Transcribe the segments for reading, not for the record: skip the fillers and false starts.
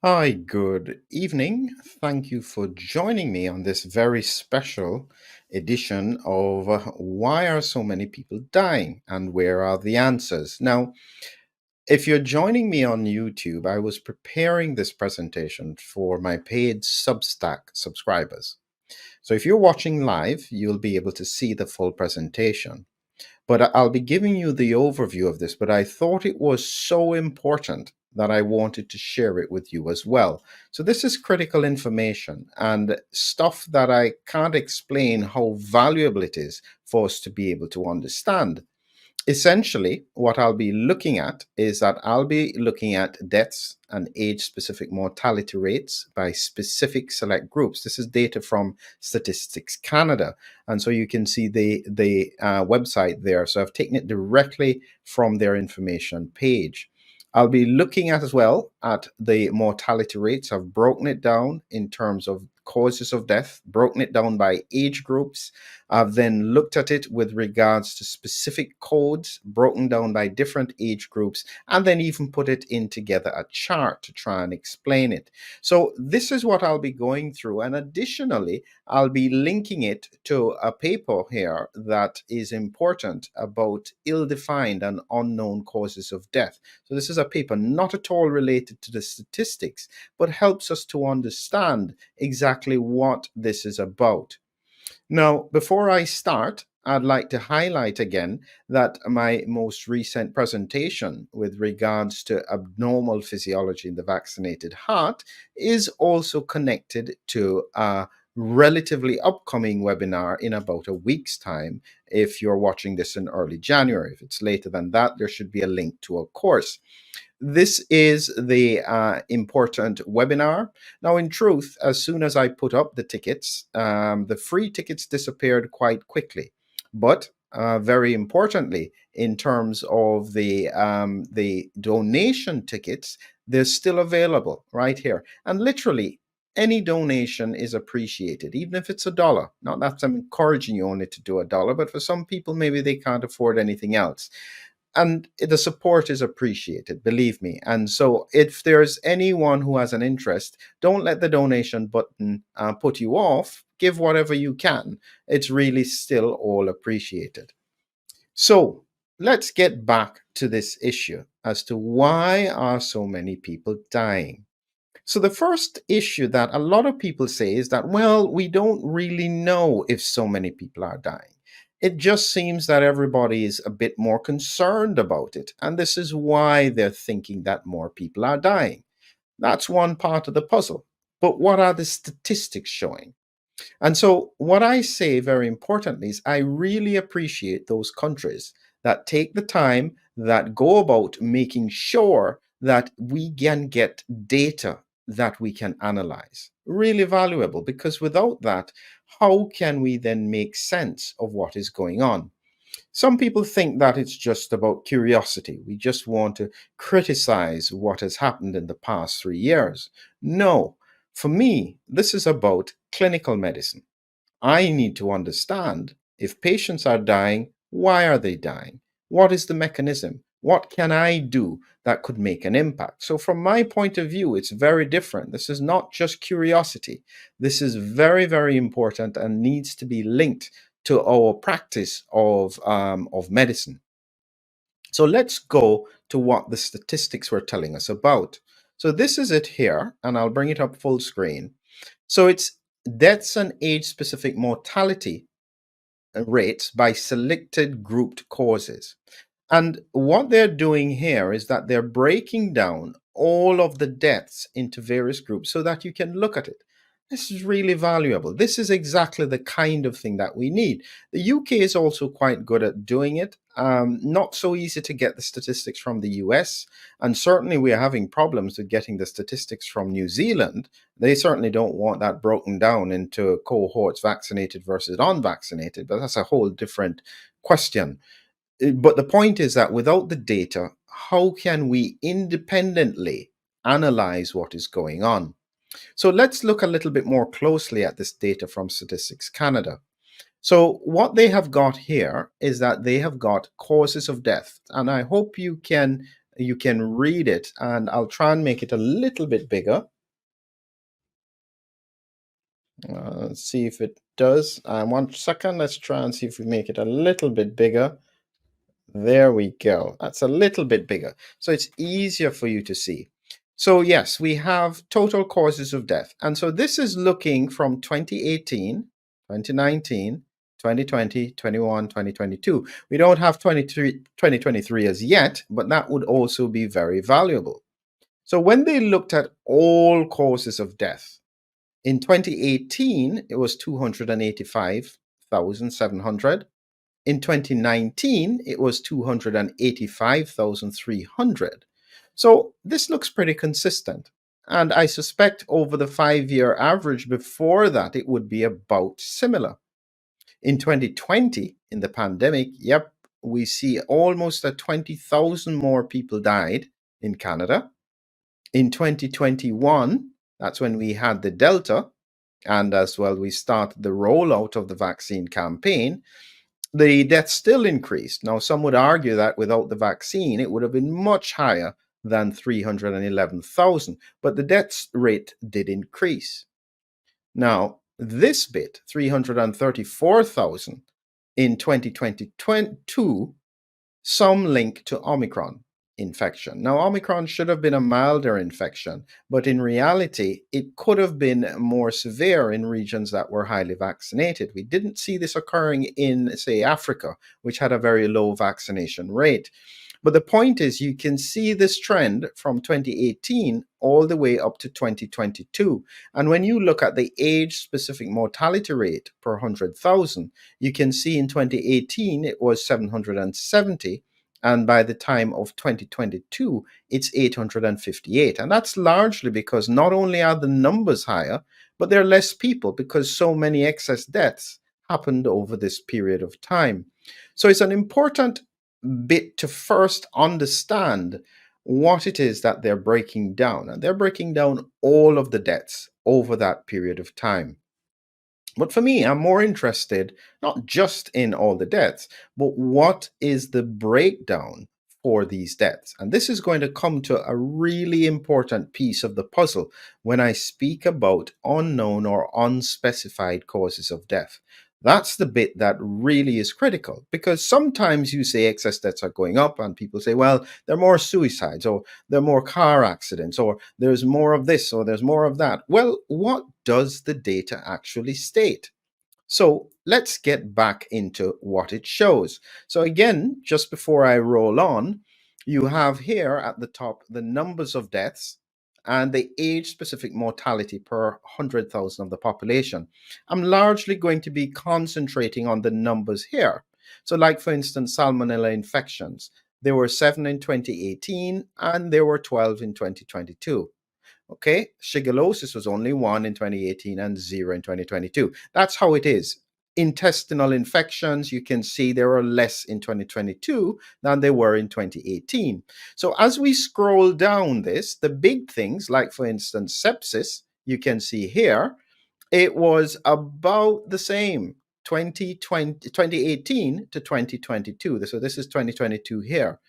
Hi, good evening. Thank you for joining me on this very special edition of Why Are So Many People Dying and Where Are the Answers? Now, if you're joining me on YouTube, I was preparing this presentation for my paid Substack subscribers. So if you're watching live, you'll be able to see the full presentation. But I'll be giving you the overview of this, but I thought it was so important that I wanted to share it with you as well. So this is critical information and stuff that I can't explain how valuable it is for us to be able to understand. Essentially, what I'll be looking at is that I'll be looking at deaths and age-specific mortality rates by specific select groups. This is data from Statistics Canada, and so you can see the website there. So I've taken it directly from their information page. I'll be looking at as well at the mortality rates. I've broken it down in terms of causes of death, broken it down by age groups. I've then looked at it with regards to specific codes, broken down by different age groups, and then even put it in together a chart to try and explain it. So this is what I'll be going through. And additionally, I'll be linking it to a paper here that is important about ill-defined and unknown causes of death. So this is a paper not at all related to the statistics, but helps us to understand exactly what this is about. Now, before I start, I'd like to highlight again that my most recent presentation with regards to abnormal physiology in the vaccinated heart is also connected to a relatively upcoming webinar in about a week's time if you're watching this in early January. If it's later than that, there should be a link to a course. This is the important webinar. Now, in truth, as soon as I put up the tickets, the free tickets disappeared quite quickly. But very importantly, in terms of the donation tickets, they're still available right here. And literally, any donation is appreciated, even if it's $1. Not that I'm encouraging you only to do $1, but for some people, maybe they can't afford anything else, and the support is appreciated, believe me. And so if there's anyone who has an interest, don't let the donation button put you off. Give whatever you can. It's really still all appreciated. So let's get back to this issue as to why are so many people dying. So the first issue that a lot of people say is that, well, we don't really know if so many people are dying. It just seems that everybody is a bit more concerned about it. And this is why they're thinking that more people are dying. That's one part of the puzzle. But what are the statistics showing? And so, what I say very importantly is I really appreciate those countries that take the time, that go about making sure that we can get data that we can analyze. Really valuable, because without that, how can we then make sense of what is going on? Some people think that it's just about curiosity. We just want to criticize what has happened in the past 3 years. No, for me, this is about clinical medicine. I need to understand if patients are dying, why are they dying? What is the mechanism? What can I do that could make an impact? So, from my point of view, it's very different. This is not just curiosity. This is very, very important and needs to be linked to our practice of medicine. So, let's go to what the statistics were telling us about. So, this is it here, and I'll bring it up full screen. So, it's deaths and age specific mortality rates by selected grouped causes. And what they're doing here is that they're breaking down all of the deaths into various groups so that you can look at it. This is really valuable. This is exactly the kind of thing that we need. The UK is also quite good at doing it. Not so easy to get the statistics from the US. And certainly we are having problems with getting the statistics from New Zealand. They certainly don't want that broken down into cohorts, vaccinated versus unvaccinated, but that's a whole different question. But the point is that without the data, how can we independently analyze what is going on? So let's look a little bit more closely at this data from Statistics Canada. So what they have got here is that they have got causes of death, and I hope you can read it, and I'll try and make it a little bit bigger. Let's see if it does. 1 second. Let's try and see if we make it a little bit bigger. There we go. That's a little bit bigger. So it's easier for you to see. So yes, we have total causes of death. And so this is looking from 2018, 2019, 2020, 21, 2022. We don't have 2023 as yet, but that would also be very valuable. So when they looked at all causes of death, in 2018, it was 285,700. In 2019, it was 285,300. So this looks pretty consistent. And I suspect over the 5-year average before that, it would be about similar. In 2020, in the pandemic, yep, we see almost 20,000 more people died in Canada. In 2021, that's when we had the Delta, and as well, we started the rollout of the vaccine campaign. The deaths still increased. Now, some would argue that without the vaccine, it would have been much higher than 311,000, but the death rate did increase. Now, this bit, 334,000 in 2022, some link to Omicron infection. Now, Omicron should have been a milder infection, but in reality, it could have been more severe in regions that were highly vaccinated. We didn't see this occurring in, say, Africa, which had a very low vaccination rate. But the point is, you can see this trend from 2018 all the way up to 2022. And when you look at the age-specific mortality rate per 100,000, you can see in 2018 it was 770. And by the time of 2022, it's 858. And that's largely because not only are the numbers higher, but there are less people because so many excess deaths happened over this period of time. So it's an important bit to first understand what it is that they're breaking down. And they're breaking down all of the deaths over that period of time. But for me, I'm more interested not just in all the deaths, but what is the breakdown for these deaths? And this is going to come to a really important piece of the puzzle when I speak about unknown or unspecified causes of death. That's the bit that really is critical because sometimes you say excess deaths are going up, and people say, well, there are more suicides, or there are more car accidents, or there's more of this, or there's more of that. Well, what does the data actually state? So let's get back into what it shows. So again, just before I roll on, you have here at the top the numbers of deaths and the age-specific mortality per 100,000 of the population. I'm largely going to be concentrating on the numbers here. So like, for instance, salmonella infections. There were 7 in 2018 and there were 12 in 2022. Okay, shigellosis was only 1 in 2018 and 0 in 2022. That's how it is. Intestinal infections, you can see there are less in 2022 than they were in 2018. So as we scroll down this, the big things, like for instance, sepsis, you can see here, it was about the same 2018 to 2022. So this is 2022 here.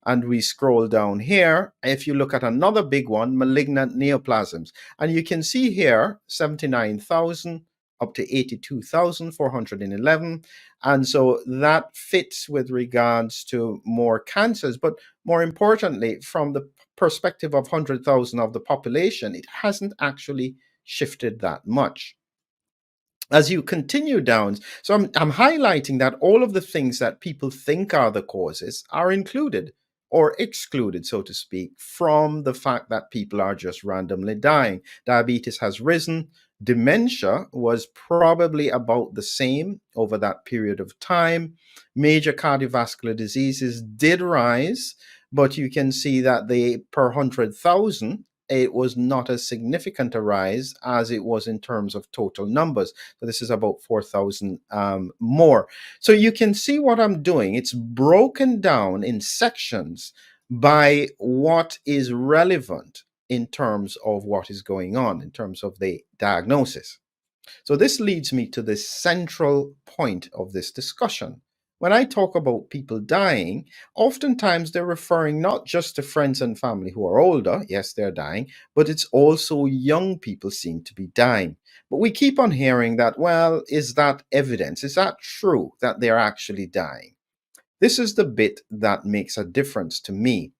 And we scroll down here. If you look at another big one, malignant neoplasms, and you can see here 79,000 up to 82,411. And so that fits with regards to more cancers. But more importantly, from the perspective of 100,000 of the population, it hasn't actually shifted that much. As you continue down, so I'm highlighting that all of the things that people think are the causes are included or excluded, so to speak, from the fact that people are just randomly dying. Diabetes has risen. Dementia was probably about the same over that period of time. Major cardiovascular diseases did rise, but you can see that the per 100,000, it was not as significant a rise as it was in terms of total numbers. So this is about 4,000 more. So you can see what I'm doing. It's broken down in sections by what is relevant in terms of what is going on, in terms of the diagnosis. So this leads me to the central point of this discussion. When I talk about people dying, oftentimes they're referring not just to friends and family who are older, yes, they're dying, but it's also young people seem to be dying. But we keep on hearing that, well, is that evidence? Is that true that they're actually dying? This is the bit that makes a difference to me.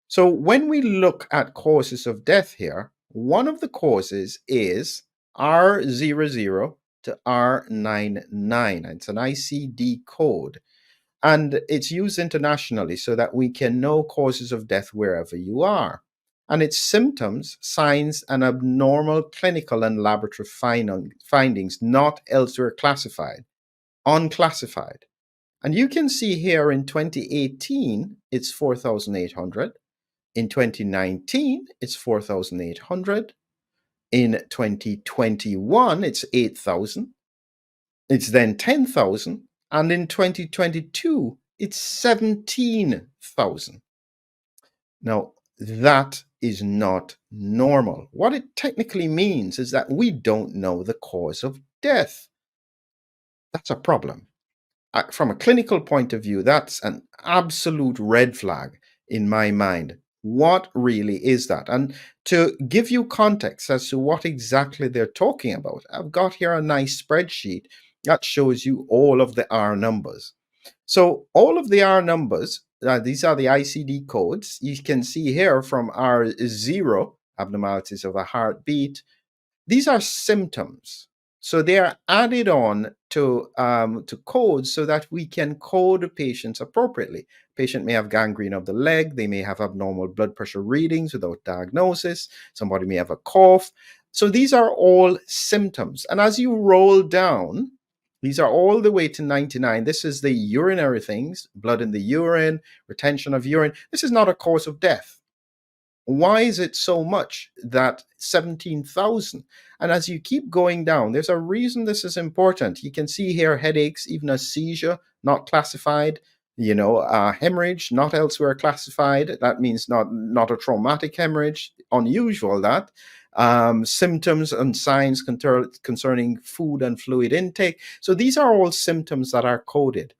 So when we look at causes of death here, one of the causes is R00 to R99. It's an ICD code. And it's used internationally so that we can know causes of death wherever you are. And its symptoms, signs, and abnormal clinical and laboratory findings not elsewhere classified, unclassified. And you can see here in 2018, it's 4,800. In 2019, it's 4,800. In 2021, it's 8,000. It's then 10,000. And in 2022, it's 17,000. Now, that is not normal. What it technically means is that we don't know the cause of death. That's a problem. From a clinical point of view, that's an absolute red flag in my mind. What really is that? And to give you context as to what exactly they're talking about, I've got here a nice spreadsheet that shows you all of the R numbers. So, all of the R numbers, these are the ICD codes. You can see here from R0, abnormalities of the heartbeat, these are symptoms. So they are added on to codes so that we can code patients appropriately. Patient may have gangrene of the leg. They may have abnormal blood pressure readings without diagnosis. Somebody may have a cough. So these are all symptoms. And as you roll down, these are all the way to 99. This is the urinary things, blood in the urine, retention of urine. This is not a cause of death. Why is it so much that 17,000? And as you keep going down, there's a reason this is important. You can see here headaches, even a seizure, not classified. Hemorrhage, not elsewhere classified. That means not a traumatic hemorrhage. Unusual that. Symptoms and signs concerning food and fluid intake. So these are all symptoms that are coded.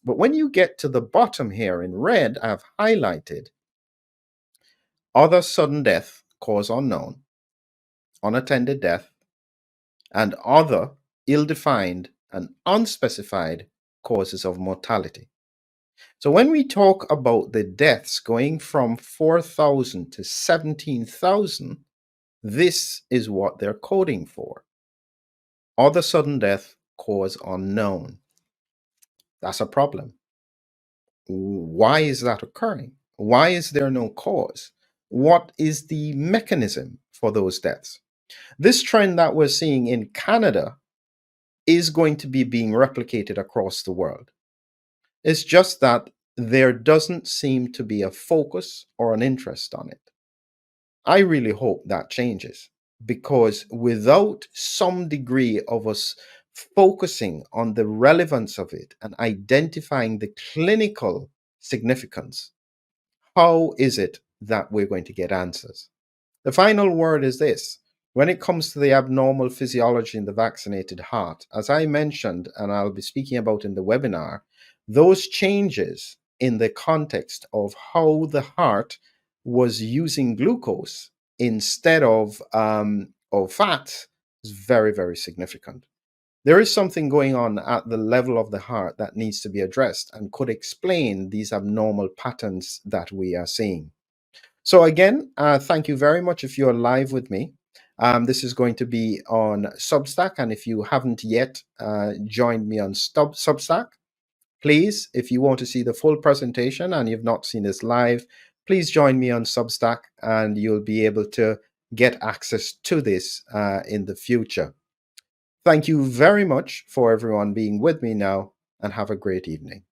But when you get to the bottom here in red, I've highlighted other sudden death, cause unknown, unattended death, and other ill-defined and unspecified causes of mortality. So when we talk about the deaths going from 4,000 to 17,000, this is what they're coding for. Other sudden death, cause unknown. That's a problem. Why is that occurring? Why is there no cause? What is the mechanism for those deaths? This trend that we're seeing in Canada is going to be being replicated across the world. It's just that there doesn't seem to be a focus or an interest on it. I really hope that changes, because without some degree of us focusing on the relevance of it and identifying the clinical significance, how is it that we're going to get answers? The final word is this. When it comes to the abnormal physiology in the vaccinated heart, as I mentioned, and I'll be speaking about in the webinar, those changes in the context of how the heart was using glucose instead of fat is very, very significant. There is something going on at the level of the heart that needs to be addressed and could explain these abnormal patterns that we are seeing. So again, thank you very much if you're live with me. This is going to be on Substack, and if you haven't yet joined me on Substack, please, if you want to see the full presentation and you've not seen this live, please join me on Substack and you'll be able to get access to this in the future. Thank you very much for everyone being with me now, and have a great evening.